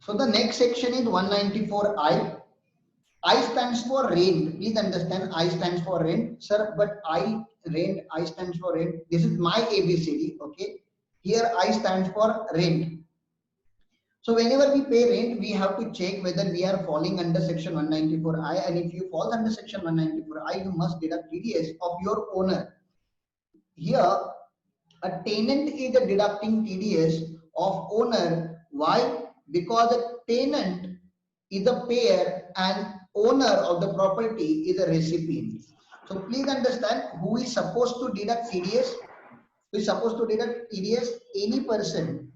So the next section is 194I. I stands for rent. Please understand, I stands for rent, sir. But I stands for rent. This is my ABCD. Okay. Here I stands for rent. So whenever we pay rent, we have to check whether we are falling under section 194I, and if you fall under section 194I, you must deduct TDS of your owner. Here, a tenant is deducting TDS of owner. Why? Because a tenant is a payer and owner of the property is a recipient. So please understand who is supposed to deduct TDS. Who is supposed to deduct TDS? Any person.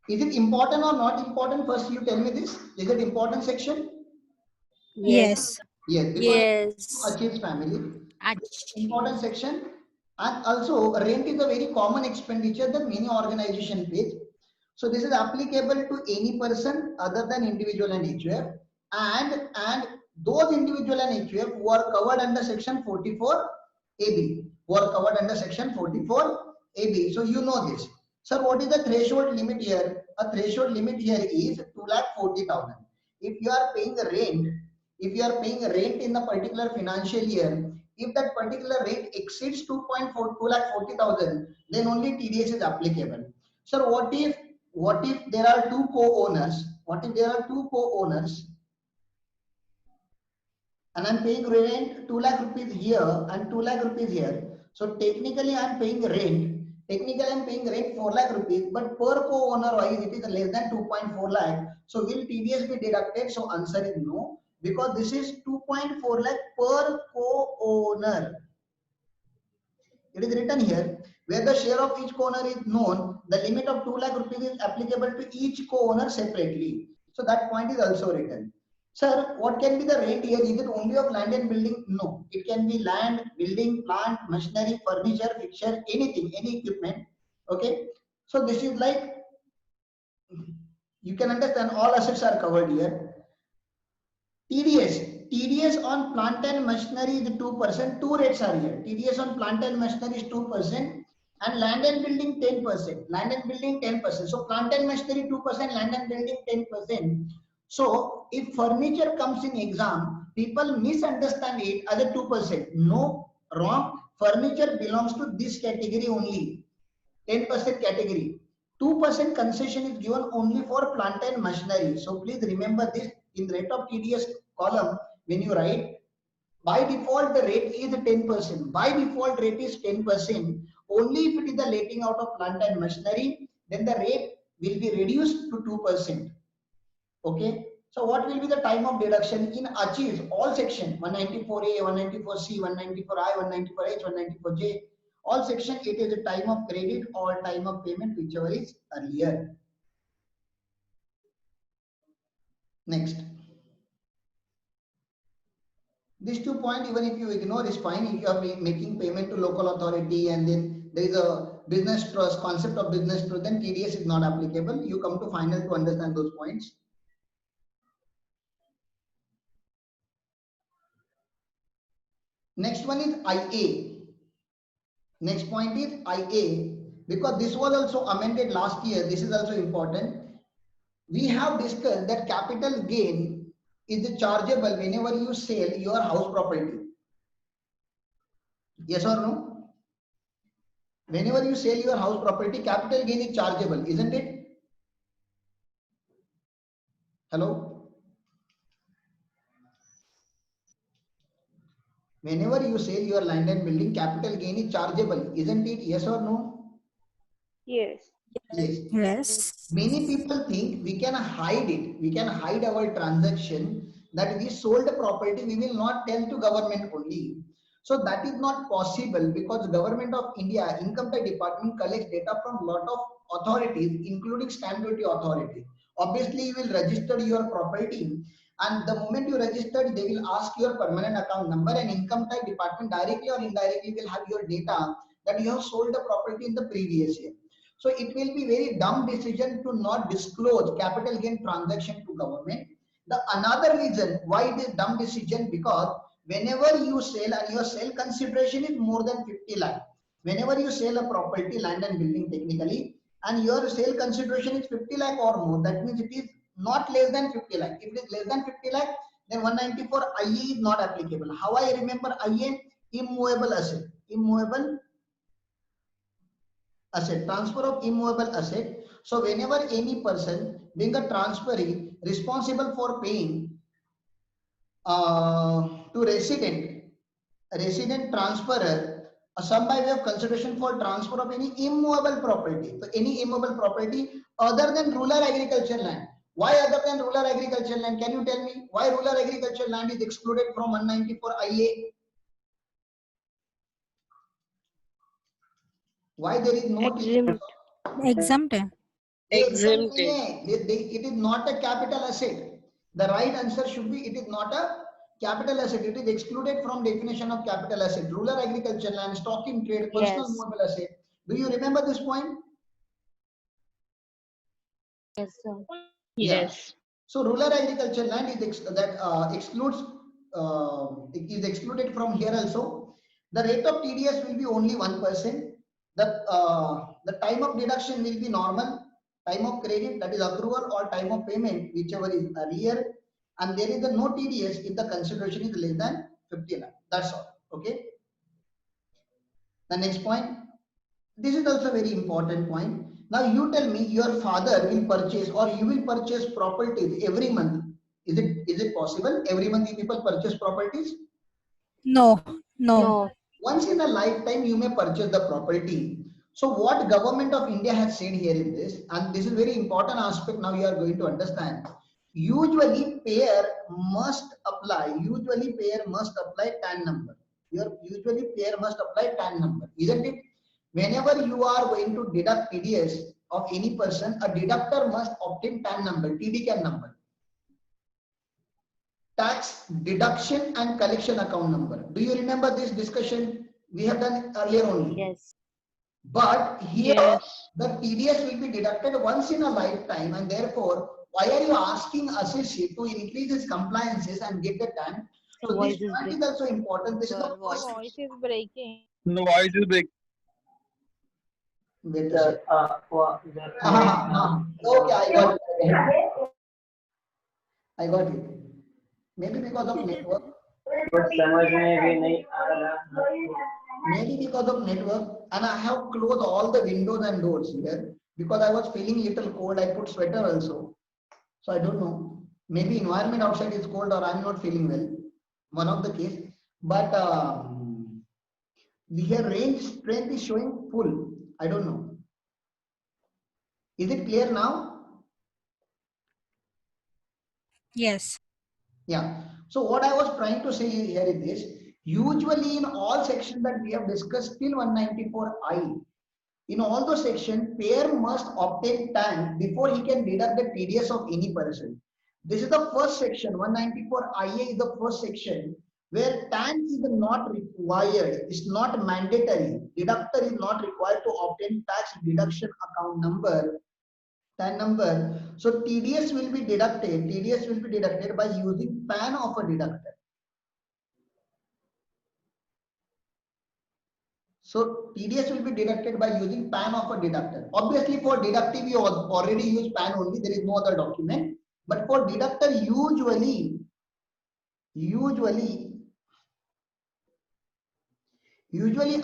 Is it important or not important? First, you tell me this. Is it important section? Yes. Yes, because Yes. Achilles family. Achilles. Important section. And also, rent is a very common expenditure that many organization pays. So this is applicable to any person other than individual and HUF, and those individual and HUF who are covered under section 44 AB, who are covered under section 44 AB. So you know this. Sir, what is the threshold limit here? A threshold limit here is 2,40,000. If you are paying rent, in a particular financial year, if that particular rate exceeds 2,40,000, then only TDS is applicable. Sir, what if there are two co-owners? What if there are two co-owners and I'm paying rent 2 lakh rupees here and 2 lakh rupees here? So technically I'm paying rent. Technically I'm paying rent 4 lakh rupees, but per co-owner wise it is less than 2.4 lakh. So will TDS be deducted? So answer is no, because this is 2.4 lakh per co-owner. It is written here, where the share of each co-owner is known, the limit of 2 lakh rupees is applicable to each co-owner separately. So that point is also written. Sir, what can be the rent here? Is it only of land and building? No. It can be land, building, plant, machinery, furniture, fixture, anything, any equipment. Okay. So this is like, you can understand all assets are covered here. TDS on plant and machinery is 2%. Two rates are here. TDS on plant and machinery is 2%, and land and building 10%. Land and building 10%. So plant and machinery 2%, land and building 10%. So if furniture comes in exam, people misunderstand it as a 2%. No, wrong. Furniture belongs to this category only. 10% category. 2% concession is given only for plant and machinery. So please remember this in rate of TDS column when you write. By default, the rate is 10%. By default, rate is 10%. Only if it is the letting out of plant and machinery, then the rate will be reduced to 2%. Okay. So what will be the time of deduction in Achilles? All section 194A, 194C, 194I, 194H, 194J. All section, it is a time of credit or time of payment, whichever is earlier. Next. These 2 points, even if you ignore, is fine. If you are making payment to local authority and then there is a business trust, concept of business trust, then TDS is not applicable. You come to final to understand those points. Next one is IA. Next point is IA, because this was also amended last year. This is also important. We have discussed that capital gain is chargeable whenever you sell your house property. Yes or no? Whenever you sell your house property, capital gain is chargeable, isn't it? Hello? Whenever you sell your land and building, capital gain is chargeable, isn't it? Yes or no? Yes. Yes. Yes. Many people think we can hide it. We can hide our transaction that we sold a property. We will not tell to government only. So that is not possible, because government of India, income tax department collects data from lot of authorities, including stamp duty authority. Obviously, you will register your property, and the moment you register, they will ask your permanent account number, and income tax department directly or indirectly will have your data that you have sold the property in the previous year. So it will be very dumb decision to not disclose capital gain transaction to government. The another reason why it is dumb decision, because whenever you sell and your sale consideration is more than 50 lakh, whenever you sell a property, land and building technically, and your sale consideration is 50 lakh or more, that means it is not less than 50 lakh. If it is less than 50 lakh, then 194 IA is not applicable. How I remember IA? Immovable asset. Immovable asset. Transfer of immovable asset. So whenever any person being a transferee responsible for paying to resident transferor a sum by way of consideration for transfer of any immovable property. So any immovable property other than rural agriculture land. Why other than rural agriculture land? Can you tell me why rural agriculture land is excluded from 194 IA? Why there is no Exempt. Exempt. exempt? Exempted. It is not a capital asset. The right answer should be it is not a capital asset. It is excluded from definition of capital asset. Rural agriculture land, stock in trade, personal Yes. movable asset. Do you remember this point? Yes, sir. Yes. So rural agriculture land is excluded from here also. The rate of TDS will be only 1%. The time of deduction will be normal, time of credit, that is accrual, or time of payment, whichever is arrear, and there is no TDS if the consideration is less than 50 lakh. That's all. Okay. The next point. This is also a very important point. Now you tell me your father will purchase or you will purchase properties every month. Is it possible? Every month you people purchase properties? No. No. No. Once in a lifetime you may purchase the property. So what government of India has said here in this, and this is very important aspect now you are going to understand. Usually payer must apply TAN number. Usually payer must apply TAN number, isn't it? Whenever you are going to deduct TDS of any person, a deductor must obtain TAN number, TDCAN number. Tax deduction and collection account number. Do you remember this discussion we have done earlier only? Yes. But here Yes. the TDS will be deducted once in a lifetime, and therefore, why are you asking associate to increase his compliances and get the TAN? So this point is also important. This is the first. Voice is breaking. The voice is big. Wait a second. Okay, I got it. I got it. Maybe because of network. Maybe because of network, and I have closed all the windows and doors here because I was feeling little cold. I put sweater also, so I don't know. Maybe environment outside is cold or I'm not feeling well. One of the case, but here range strength is showing full. I don't know. Is it clear now? Yes. Yeah. So what I was trying to say here is this. Usually in all sections that we have discussed till 194I, in all those sections, payer must obtain TAN before he can deduct the TDS of any person. This is the first section. 194IA is the first section where TAN is not required. It's not mandatory. Deductor is not required to obtain tax deduction account number, TAN number. So TDS will be deducted. TDS will be deducted by using PAN of a deductor. So TDS will be deducted by using PAN of a deductor. Obviously for deductive you already use PAN only, there is no other document. But for deductor usually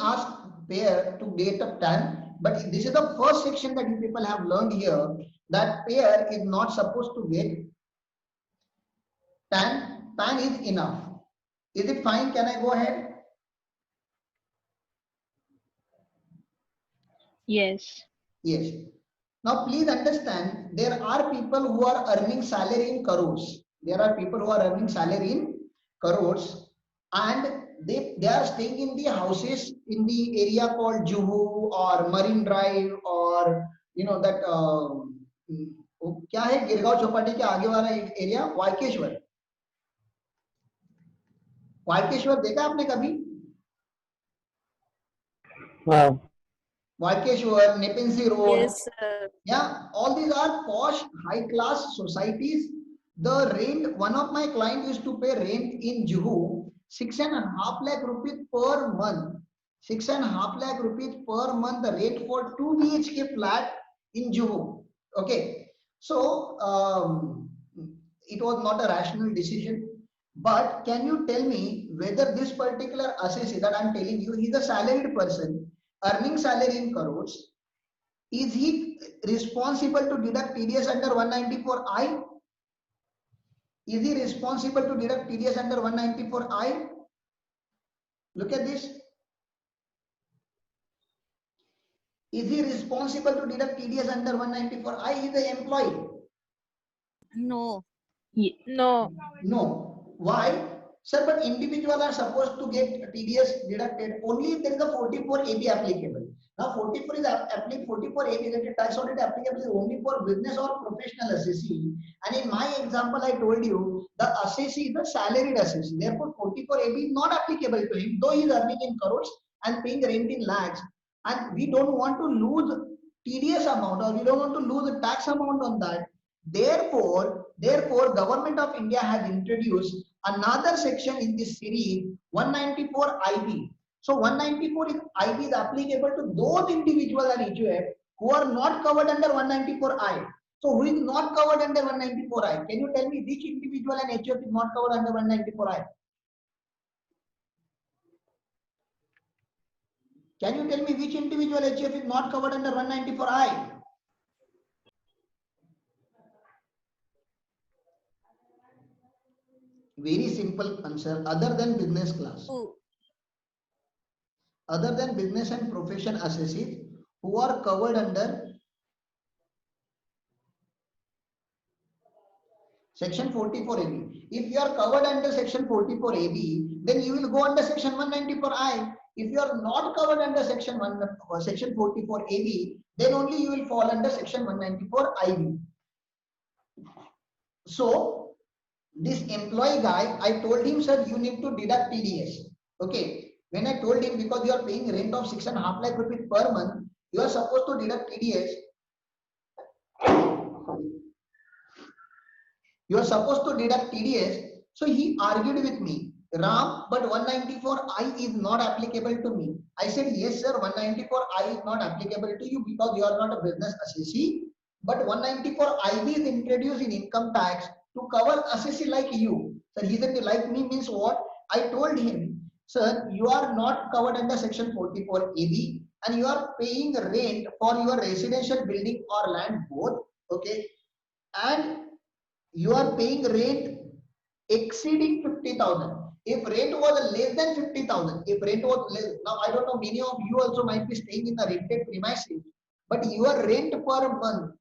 ask payer to get a TAN. But this is the first section that you people have learned here, that payer is not supposed to get TAN. PAN is enough. Is it fine? Can I go ahead? Yes. Yes. Now please understand, there are people who are earning salary in crores. There are people who are earning salary in crores, and they are staying in the houses in the area called Juhu or Marine Drive, or you know that क्या है गिरगांव चौपाटी के आगे वाला area, वाइकेश्वर. वाइकेश्वर देखा आपने कभी? Wow. Walkeshwar, Nepean Road. Yes, sir. Yeah, all these are posh, high-class societies. The rent, one of my clients used to pay rent in Juhu, 6.5 lakh rupees per month. 6.5 lakh rupees per month, the rate for 2 BHK flat in Juhu. Okay, so it was not a rational decision. But can you tell me whether this particular assessee that I'm telling you, he's a salaried person earning salary in crores, is he responsible to deduct TDS under 194I? Is he responsible to deduct TDS under 194I? Look at this. Is he responsible to deduct TDS under 194I? He is the employee. No. No. No. Why? Sir, but individuals are supposed to get TDS deducted only if there is a 44AB applicable. Now 44 is applicable, 44AB related tax audit applicable is only for business or professional assessee. And in my example, I told you the assessee is a salaried assessee. Therefore, 44AB is not applicable to him, though he is earning in crores and paying rent in lakhs. And we don't want to lose TDS amount, or we don't want to lose the tax amount on that. Therefore, Government of India has introduced another section in this series, 194 IB. So 194 IB is applicable to those individuals and HUF who are not covered under 194I. So who is not covered under 194I? Can you tell me which individual and HUF is not covered under 194I? Can you tell me which individual HUF is not covered under 194I? Very simple answer. Other than business class. Oh. Other than business and profession assessees who are covered under section 44AB. If you are covered under section 44AB, then you will go under section 194I. If you are not covered under section 44AB, then only you will fall under section 194IB. So this employee guy, I told him, sir, you need to deduct TDS. Okay. When I told him, because you are paying rent of 6.5 lakh rupees per month, you are supposed to deduct TDS. You are supposed to deduct TDS. So he argued with me, Ram, but 194I is not applicable to me. I said, yes, sir, 194I is not applicable to you because you are not a business assessee. But 194IB is introduced in income tax to cover assessee like you. So he said, like me means what? I told him, sir, you are not covered under section 44AB and you are paying rent for your residential building or land both. Okay. And you are paying rent exceeding 50,000. If rent was less than 50,000, if rent was less, now I don't know, many of you also might be staying in the rented premises, but your rent per month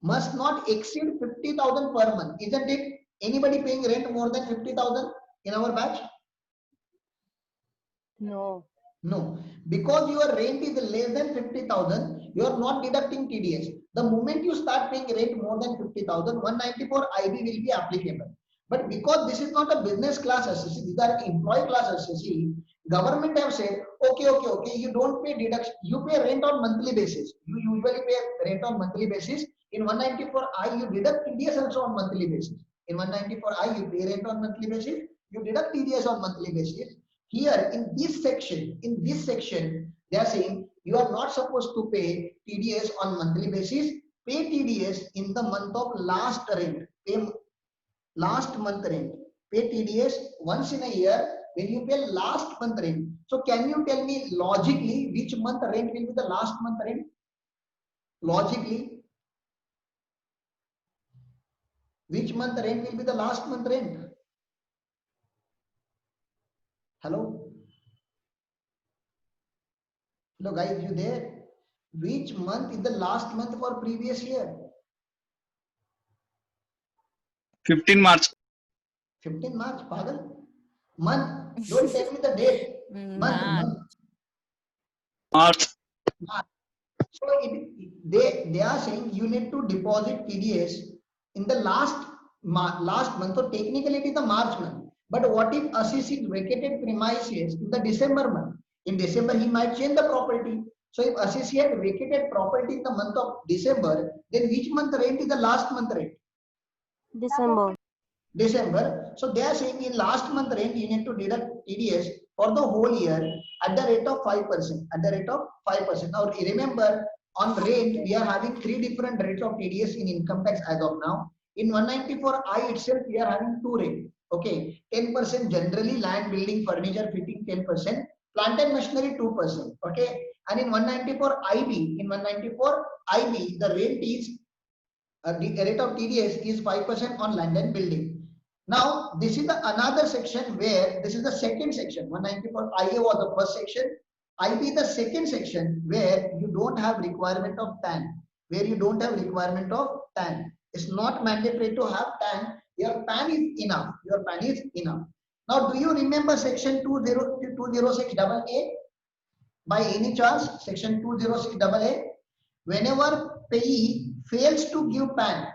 must not exceed 50,000 per month, isn't it? Anybody paying rent more than 50,000 in our batch? No. No, because your rent is less than 50,000, you are not deducting TDS. The moment you start paying rent more than 50,000, 194 IB will be applicable. But because this is not a business class assessee, these are employee class assessee, government have said, okay, you don't pay deduction, you pay rent on monthly basis. You usually pay rent on monthly basis. In 194I, you deduct TDS also on monthly basis. In 194I, you pay rent on monthly basis, you deduct TDS on monthly basis. Here in this section, they are saying you are not supposed to pay TDS on monthly basis. Pay TDS in the month of last rent. Pay last month rent. Pay TDS once in a year when you pay last month rent. So can you tell me logically which month rent will be the last month rent? Logically, which month rent will be the last month rent? Hello? Hello guys, you there? Which month is the last month for previous year? 15 March. 15 March, pagal? Month. Don't tell me the date. Month. March. So they are saying you need to deposit TDS in the last month. So technically it is the March month. But what if assessee vacated premises in the December month? In December, he might change the property. So if assessee had vacated property in the month of December, then which month rent is the last month rent? December. So they are saying in last month rent, you need to deduct TDS for the whole year at the rate of 5%. At the rate of 5%. Now remember, on rent, we are having three different rates of TDS in income tax as of now. In 194I itself, we are having two rates. Okay, 10% generally, land, building, furniture, fitting 10%, plant and machinery 2%. Okay, and in 194IB, the rate is the rate of TDS is 5% on land and building. Now, this is the another section where this is the second section. 194IA was the first section. IB the second section where you don't have requirement of TAN. It's not mandatory to have TAN. Your PAN is enough. Now, do you remember section 206AA? By any chance, section 206AA? Whenever payee fails to give PAN,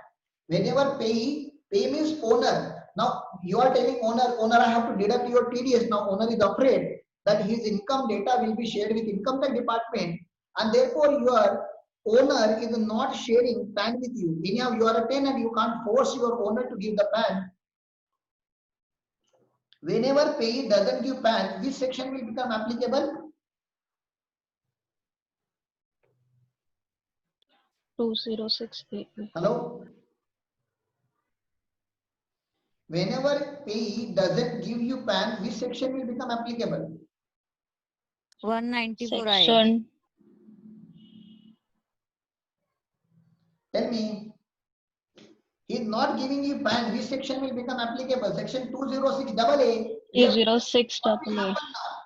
pay means owner. Now you are telling owner, I have to deduct your TDS. Now owner is afraid that his income data will be shared with income tax department, and therefore your owner is not sharing PAN with you. Anyhow, you are a tenant, you can't force your owner to give the PAN. Whenever payee doesn't give PAN, this section will become applicable. 206A. Hello? Whenever payee doesn't give you PAN, which section will become applicable? 194I. Section. Tell me. He is not giving you PAN, which section will become applicable? Section 206AA. 206AA.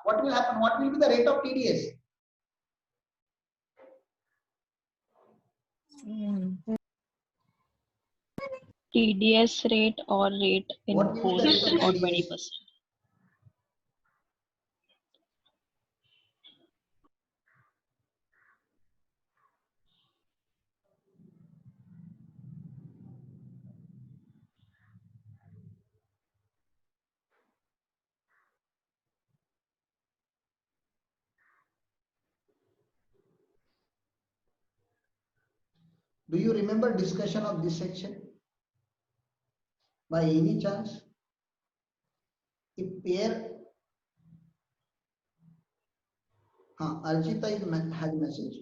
What will happen? What will be the rate of TDS? TDS rate or rate What will be the rate imposed of or TDS? 20%. Do you remember discussion of this section? By any chance? If pair Archita has message.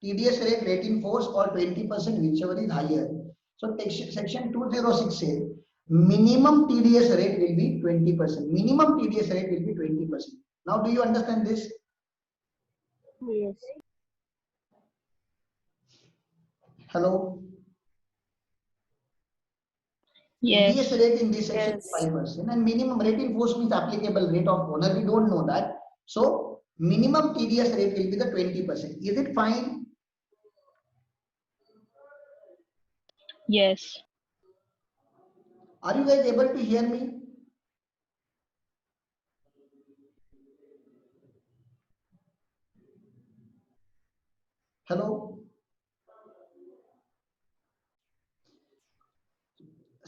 TDS rate in force or 20%, whichever is higher. So section 206 says minimum TDS rate will be 20%. Minimum TDS rate will be 20%. Now do you understand this? Yes. Hello? Yes. TDS rate in this section is Yes. 5% and minimum rate in force means applicable rate of owner. We don't know that. So minimum TDS rate will be the 20%. Is it fine? Yes. Are you guys able to hear me? Hello?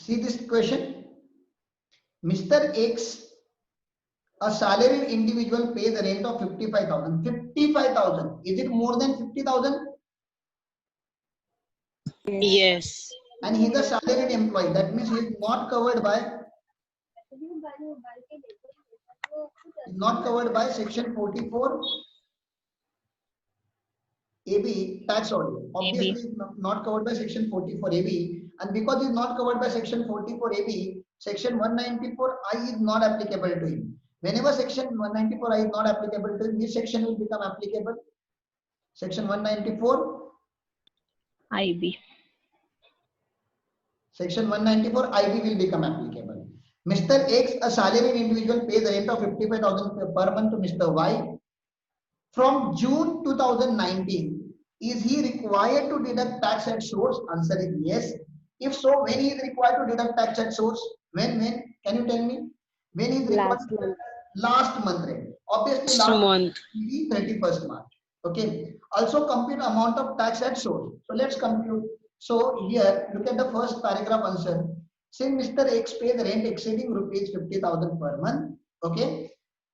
See this question. Mr. X, a salaried individual, pays a rent of 55,000. 55,000. Is it more than 50,000? Yes. And he is a salaried employee. That means he is not covered by section 44 AB tax order. Obviously, not covered by section 44 AB. And because he is not covered by section 44 AB, section 194I is not applicable to him. Whenever section 194I is not applicable to him, this section will become applicable. Section 194 IB. Section 194 IB will become applicable. Mr. X, a salaried individual, pays a rent of 55,000 per month to Mr. Y. From June 2019, is he required to deduct tax at source? Answer is yes. If so, when he is required to deduct tax at source? When? Can you tell me? When he is required? Last month. Last month rate. Obviously, Last month. 31st March. Okay. Also compute amount of tax at source. So let's compute. So here, look at the first paragraph answer. Since Mr. X pays rent exceeding rupees 50,000 per month, okay,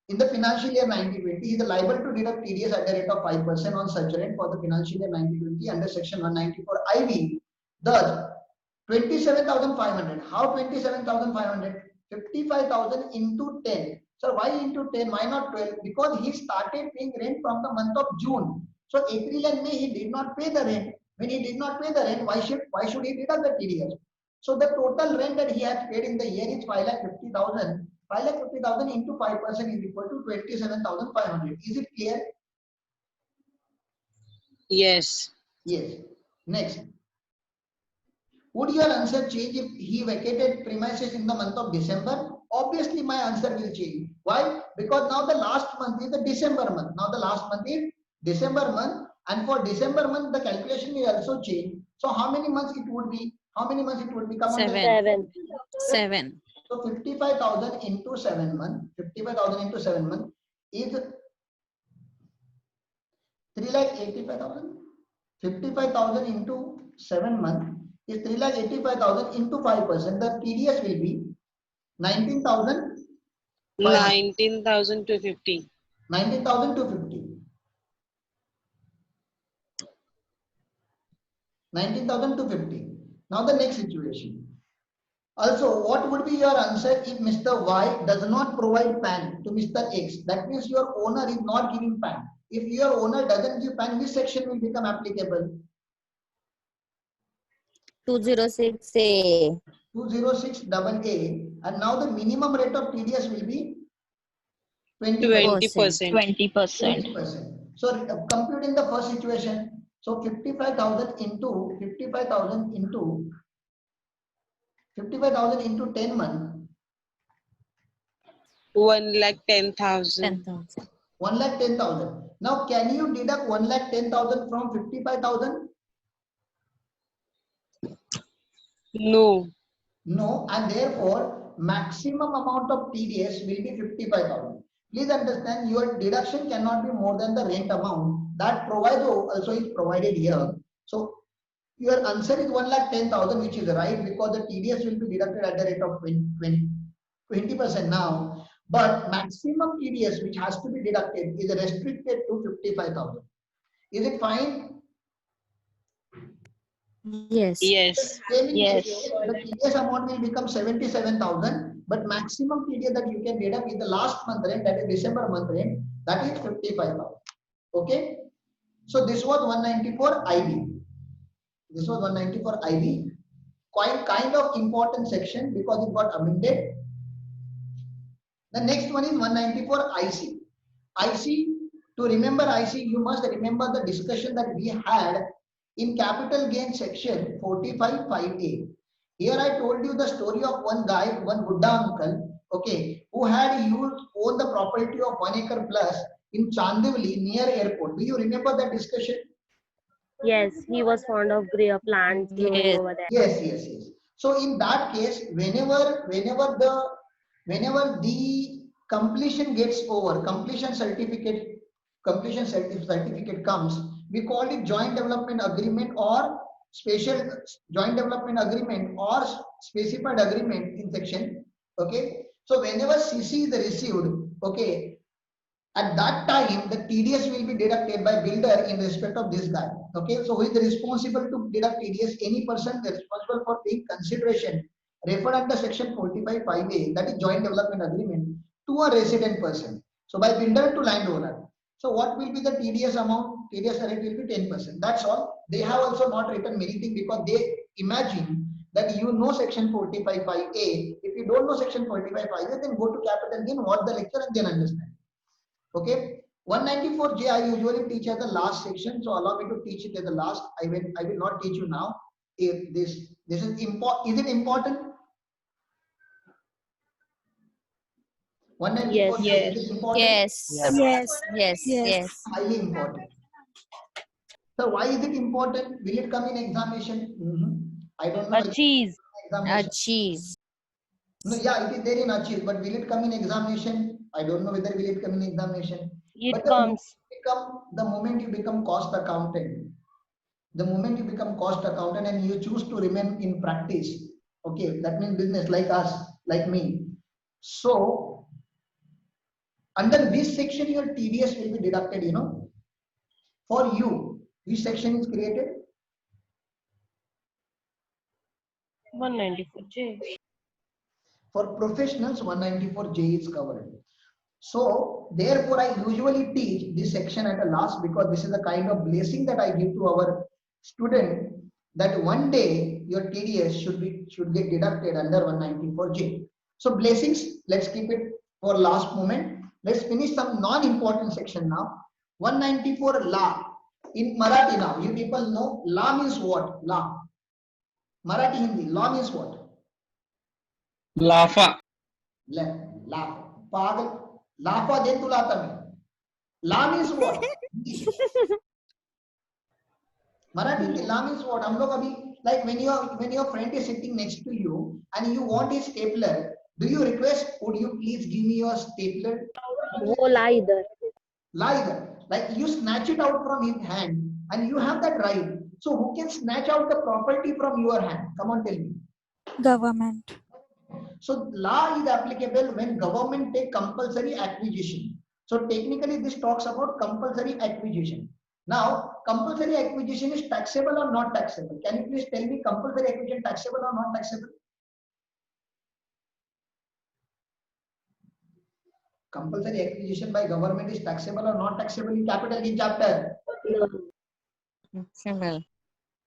in the financial year 1920, he is liable to deduct TDS at the rate of 5% on such rent for the financial year 1920 under section 194 IB. Thus, 27,500. How 27,500? 55,000 into 10. So why into 10? Why not 12? Because he started paying rent from the month of June. So April and May he did not pay the rent. When he did not pay the rent, why should he deduct the TDS? So the total rent that he has paid in the year is 5,50,000. 5,50,000 into 5% is equal to 27,500. Is it clear? Yes. Yes. Next. Would your answer change if he vacated premises in the month of December? Obviously, my answer will change. Why? Because now the last month is the December month. Now the last month is December month, and for December month the calculation will also change. So how many months it would be? How many months it would become? 7. 7. So 55,000 into 7 months. 55,000 into 7 months is 3,85,000. 55,000 into 7 months is 3,85,000 into 5%. The TDS will be 19,000. 19,250. 19,250. 19,250. Now the next situation. Also, what would be your answer if Mr. Y does not provide PAN to Mr. X? That means your owner is not giving PAN. If your owner doesn't give PAN, which section will become applicable? 206A. 206AA. And now the minimum rate of TDS will be 20%. 20%. 20%. 20%. So compute in the first situation. So 55,000 into 55,000 into 10 months. 1,10,000. 10,000. 1,10,000. Now can you deduct 1,10,000 from 55,000? No. No, and therefore maximum amount of TDS will be 55,000. Please understand, your deduction cannot be more than the rent amount. That proviso also is provided here. So your answer is 1,10,000, which is right, because the TDS will be deducted at the rate of 20% now. But maximum TDS which has to be deducted is restricted to 55,000. Is it fine? Yes. Yes. Yes. The TDS amount will become 77,000, but maximum TDS that you can deduct is the last month rent, that is December month rent, that is 55,000. Okay. So this was 194 IB. This was 194 IB. Quite kind of important section because it got amended. The next one is 194 IC. IC, to remember IC, you must remember the discussion that we had in capital gain section 45(5)(a). Here I told you the story of one guy, one Buddha uncle, okay, who had owned the property of 1 acre plus in Chandivali near airport. Do you remember that discussion? Yes, he was fond of plants growing Yes. over there. Yes. So in that case, whenever the completion gets over, completion certificate comes, we call it joint development agreement or special joint development agreement or specified agreement in section. Okay. So whenever CC is received, okay, at that time the TDS will be deducted by builder in respect of this guy. Okay, so who is responsible to deduct TDS? Any person responsible for paying consideration referred under section 45(5)(a), that is joint development agreement, to a resident person. So by builder to landowner. So what will be the TDS amount? TDS rate will be 10%. That's all. They have also not written many things because they imagine that you know section 45(5)(a). If you don't know section 45(5)(a), then go to capital gain, watch the lecture and then understand. Okay, 194J I usually teach at the last section, so allow me to teach it at the last. I will not teach you now. If this is important, is it important? 194J, Yes. is it important? Yes. Highly important. So why is it important? Will it come in examination? I don't know. A cheese. A cheese. No, yeah, it is there in achieve, but will it come in examination? I don't know whether will it come in examination. It But comes. the moment you become cost accountant, and you choose to remain in practice, okay, that means business like us, like me. So under this section, your TDS will be deducted, you know. For you, which section is created? 194J. For professionals, 194J is covered. So therefore, I usually teach this section at the last because this is the kind of blessing that I give to our student that one day your TDS should get deducted under 194J. So blessings, let's keep it for last moment. Let's finish some non-important section now. 194 law. In Marathi now, you people know law means what? Law. Marathi Hindi, law means what? Lafa. Lafa. Pagal. Lafa den tula आता मैं. Law means what? Marathi Hindi, law means what? हम लोग अभी like when your friend is sitting next to you and you want his stapler, do you request, would you please give me your stapler? वो ला इधर. Lie. Like you snatch it out from his hand and you have that right. So who can snatch out the property from your hand? Come on, tell me. Government. So law is applicable when government take compulsory acquisition. So technically this talks about compulsory acquisition. Now compulsory acquisition is taxable or not taxable? Can you please tell me compulsory acquisition taxable or not taxable? Compulsory acquisition by government is taxable or not taxable in capital gain chapter? Taxable.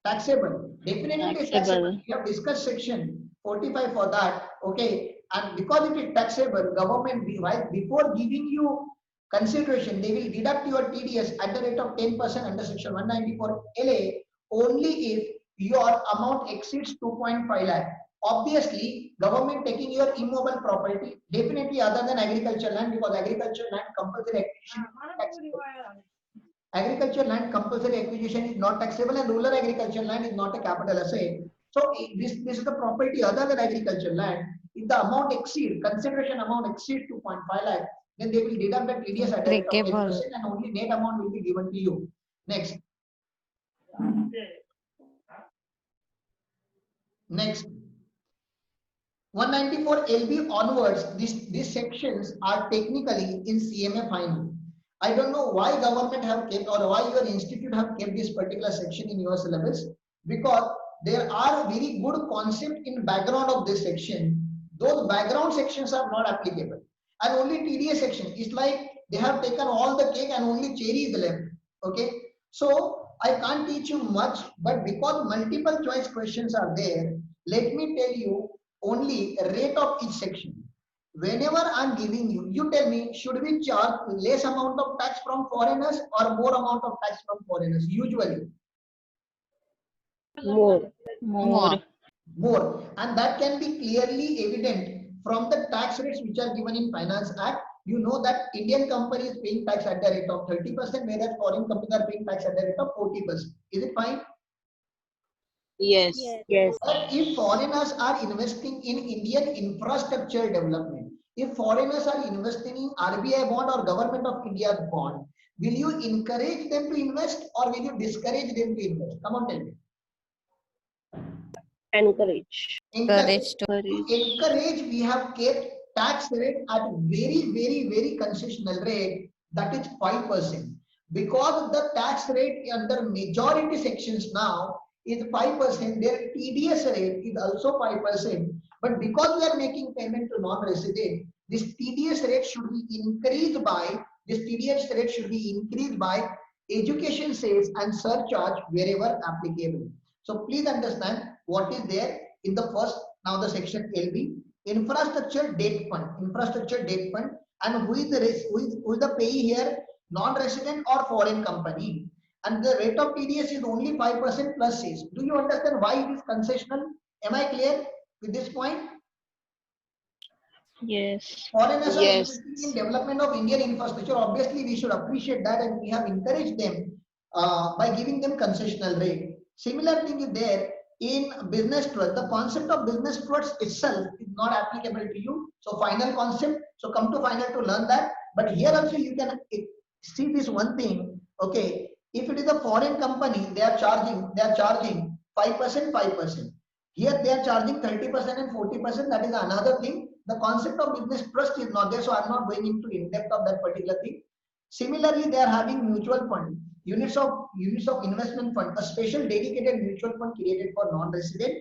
Taxable. Definitely it is taxable. We have discussed section 45 for that. Okay. And because it is taxable, government, before giving you consideration, they will deduct your TDS at the rate of 10% under section 194 LA only if your amount exceeds 2.5 lakh. Obviously, government taking your immobile property, definitely other than agricultural land, because agricultural land compulsory acquisition is not taxable. Agricultural land compulsory acquisition is not taxable and rural agricultural land is not a capital asset. So this is the property other than agricultural land. If the amount exceeds, consideration amount exceeds 2.5 lakh, then they will deduct the TDS at the rate of 10% and only net amount will be given to you. Next. Next. 194 LB onwards, these sections are technically in CMA final. I don't know why government have kept or why your institute have kept this particular section in your syllabus, because there are very good concept in background of this section. Those background sections are not applicable. And only TDS section is like they have taken all the cake and only cherry is left. Okay. So I can't teach you much, but because multiple choice questions are there, let me tell you only rate of each section. Whenever I'm giving you, you tell me, should we charge less amount of tax from foreigners or more amount of tax from foreigners? Usually More. more, and that can be clearly evident from the tax rates which are given in Finance Act. You know that Indian company is paying tax at the rate of 30%, whereas foreign companies are paying tax at the rate of 40%. Is it fine? Yes. Yes. But if foreigners are investing in Indian infrastructure development, if foreigners are investing in RBI bond or Government of India's bond, will you encourage them to invest or will you discourage them to invest? Come on, tell me. Encourage. Encourage to Encourage, we have kept tax rate at very concessional rate, that is 5%. Because the tax rate under majority sections now is 5%, their TDS rate is also 5%. But because we are making payment to non-resident, this TDS rate should be increased by education sales and surcharge wherever applicable. So please understand what is there in the first, now the section LB, infrastructure debt fund, and who is the payee here, non-resident or foreign company, and the rate of TDS is only 5% plus cess. Do you understand why it is concessional? Am I clear with this point? Yes. Foreigners are Yes. investing in development of Indian infrastructure. Obviously, we should appreciate that, and we have encouraged them by giving them concessional rate. Similar thing is there in business trust. The concept of business trust itself is not applicable to you. So final concept. So come to final to learn that. But here also you can see this one thing. Okay, if it is a foreign company, they are charging 5%. Here they are charging 30% and 40%. That is another thing. The concept of business trust is not there, so I'm not going into in depth of that particular thing. Similarly, they are having mutual fund, units of investment fund, a special dedicated mutual fund created for non-resident.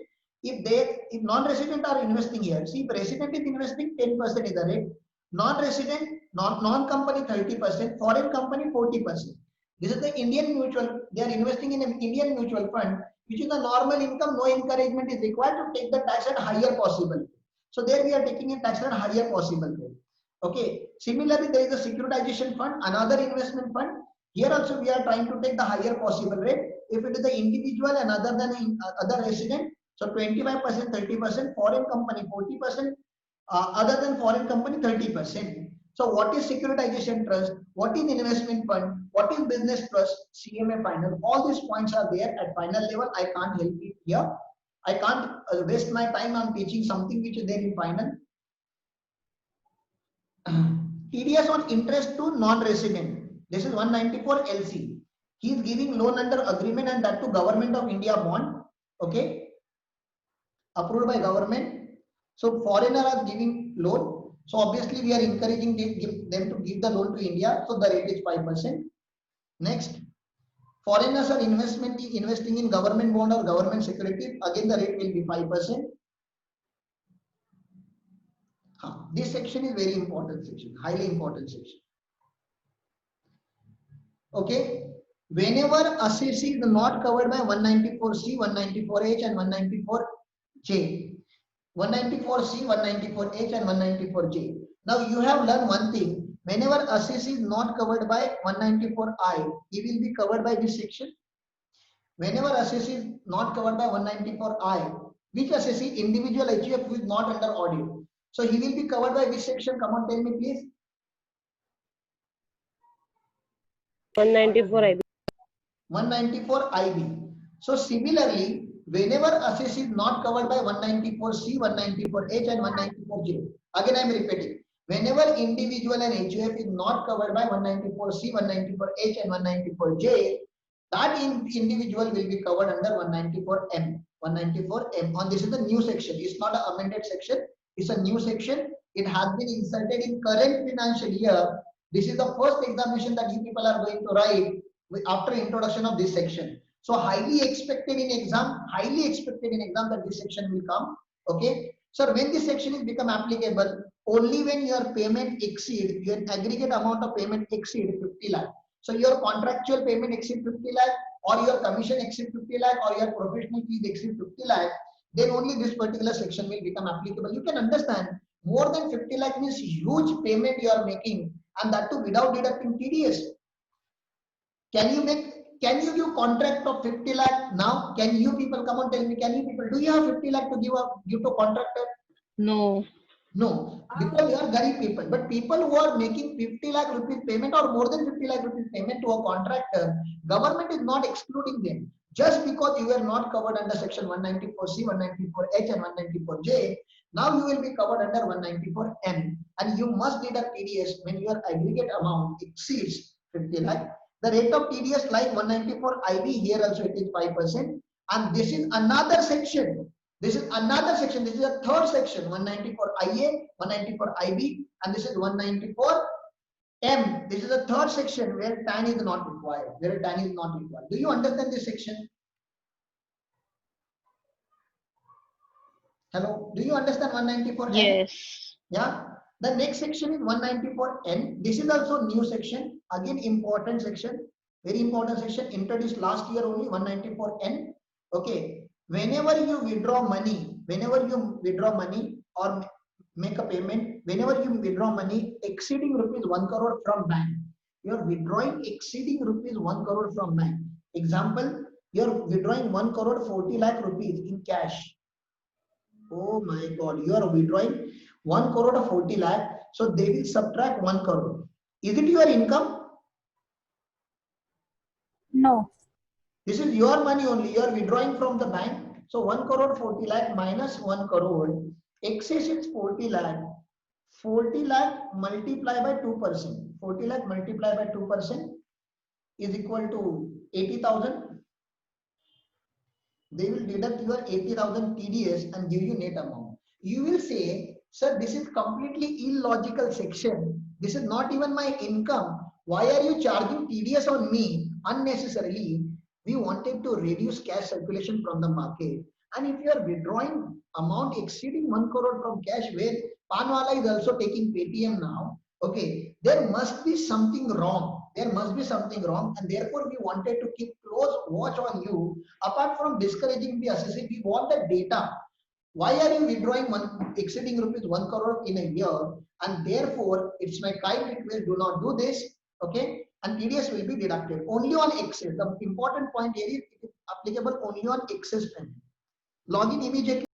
If non-resident are investing here, see, if resident is investing 10% is the rate, non-resident non-company 30%, foreign company 40%. This is the Indian mutual. They are investing in an Indian mutual fund, which is the normal income. No encouragement is required to take the tax at higher possible. So there we are taking a tax at higher possible rate. Okay. Similarly, there is a securitization fund, another investment fund. Here also we are trying to take the higher possible rate. If it is the individual and other than other resident, so 25%, 30%, foreign company 40%, other than foreign company 30%. So what is securitization trust? What is investment fund? What is business trust? CMA final. All these points are there at final level. I can't help it here. I can't waste my time on teaching something which is there in final. TDS on interest to non-resident. This is 194 LC. He is giving loan under agreement and that to Government of India bond. Okay. Approved by government. So foreigner are giving loan. So obviously we are encouraging them to give the loan to India. So the rate is 5%. Next, foreigners are investing in government bond or government security. Again, the rate will be 5%. This section is very important section, highly important section. Okay. Whenever assessee is not covered by 194C, 194H and 194J. 194C, 194H and 194J. Now you have learned one thing. Whenever assessee is not covered by 194I, he will be covered by this section. Whenever assessee is not covered by 194I, which assessee? Individual HUF who is not under audit. So he will be covered by which section? Come on, tell me please. 194 IB. 194 IB. So similarly, whenever assessee is not covered by 194C, 194H and 194J. Again I am repeating. Whenever individual and HUF is not covered by 194C, 194H and 194J, that individual will be covered under 194M. 194M. On this is the new section. It's not an amended section. It's a new section. It has been inserted in current financial year. This is the first examination that you people are going to write after introduction of this section. So highly expected in exam that this section will come. Okay. So when this section is become applicable, only when your payment exceed, your aggregate amount of payment exceed 50 lakh. So your contractual payment exceed 50 lakh or your commission exceed 50 lakh or your professional fees exceed 50 lakh, then only this particular section will become applicable. You can understand more than 50 lakh means huge payment you are making, and that too without deducting TDS. Can you give contract of 50 lakh now? Can you people come on tell me, can you people, do you have 50 lakh to give to contractor? No. No, because you are Garib people. But people who are making 50 lakh rupees payment or more than 50 lakh rupees payment to a contractor, government is not excluding them. Just because you were not covered under section 194C, 194H and 194J, now you will be covered under 194M. And you must deduct TDS when your aggregate amount exceeds 50 lakh. The rate of TDS like 194 IB, here also it is 5%. And this is another section. This is another section. This is a third section, 194 IA, 194 IB, and this is 194 M. This is a third section where TAN is not required. Where TAN is not required. Do you understand this section? Hello. Do you understand 194 M? Yes. Yeah. The next section is 194 N. This is also new section. Again, important section. Very important section. Introduced last year only. 194 N. Okay. Whenever you withdraw money or make a payment, whenever you withdraw money exceeding rupees 1 crore from bank, you are withdrawing exceeding rupees 1 crore from bank. Example, you are withdrawing 1 crore 40 lakh rupees in cash. Oh my God, you are withdrawing 1 crore 40 lakh. So they will subtract 1 crore. Is it your income? No. This is your money only. You are withdrawing from the bank. So 1 crore 40 lakh minus 1 crore. Excess is 40 lakh. 40 lakh multiplied by 2%. 40 lakh multiplied by 2% is equal to 80,000. They will deduct your 80,000 TDS and give you net amount. You will say, sir, this is completely illogical section. This is not even my income. Why are you charging TDS on me unnecessarily? We wanted to reduce cash circulation from the market. And if you are withdrawing amount exceeding 1 crore from cash, where Panwala is also taking Paytm now, Okay, there must be something wrong. There must be something wrong, and therefore we wanted to keep close watch on you. Apart from discouraging the assessee, we want the data. Why are you withdrawing exceeding rupees 1 crore in a year? And therefore, it's my kind request, do not do this. Okay, and TDS will be deducted only on excess. The important point here is it is applicable only on excess payment. Log in immediately.